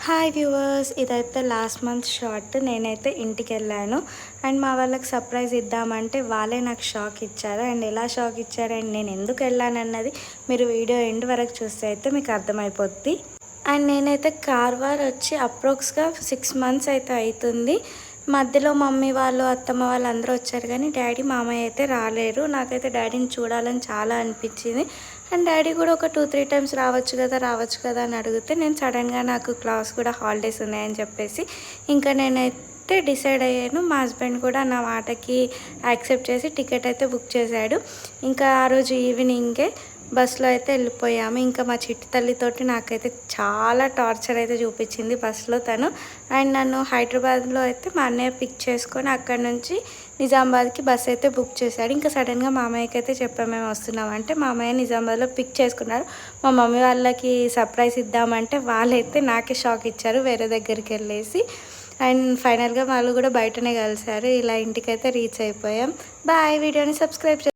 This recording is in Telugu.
హాయ్ వ్యూవర్స్, ఇదైతే లాస్ట్ మంత్ షార్ట్. నేనైతే ఇంటికి వెళ్ళాను అండ్ మా వాళ్ళకి సర్ప్రైజ్ ఇద్దామంటే వాళ్ళే నాకు షాక్ ఇచ్చారు. అండ్ ఎలా షాక్ ఇచ్చారు అండ్ నేను ఎందుకు వెళ్ళాను అన్నది మీరు వీడియో ఎండ్ వరకు చూస్తే అయితే మీకు అర్థమైపోద్ది. అండ్ నేనైతే కార్వార్ వచ్చి అప్రాక్స్గా 6 మంత్స్ అయితే అవుతుంది. మధ్యలో మమ్మీ వాళ్ళు అత్తమ్మ వాళ్ళు అందరూ వచ్చారు కానీ డాడీ మామయ్య అయితే రాలేరు. నాకైతే డాడీని చూడాలని చాలా అనిపించింది. అండ్ డాడీ కూడా ఒక 2-3 టైమ్స్ రావచ్చు కదా అని అడిగితే నేను సడన్గా నాకు క్లాస్ కూడా హాలిడేస్ ఉన్నాయని చెప్పేసి ఇంకా నేనైతే డిసైడ్ అయ్యాను. మా హస్బెండ్ కూడా నా మాటకి యాక్సెప్ట్ చేసి టికెట్ అయితే బుక్ చేశాడు. ఇంకా ఆ రోజు ఈవినింగే బస్సులో అయితే వెళ్ళిపోయాము. ఇంకా మా చిట్టి తల్లితోటి నాకైతే చాలా టార్చర్ అయితే చూపించింది బస్సులో తను. అండ్ నన్ను హైదరాబాద్లో అయితే మా అన్నయ్య పిక్ చేసుకొని అక్కడ నుంచి నిజామాబాద్కి బస్ అయితే బుక్ చేశాడు. ఇంకా సడన్గా మామయ్యకి అయితే చెప్పాము మేము వస్తున్నామంటే మామయ్య నిజామాబాద్లో పిక్ చేసుకున్నారు. మా మమ్మీ వాళ్ళకి సర్ప్రైజ్ ఇద్దామంటే వాళ్ళైతే నాకే షాక్ ఇచ్చారు వేరే దగ్గరికి వెళ్ళేసి. అండ్ ఫైనల్గా వాళ్ళు కూడా బయటనే కలిసారు. ఇలా ఇంటికైతే రీచ్ అయిపోయాం. బాయ్. వీడియోని సబ్స్క్రైబ్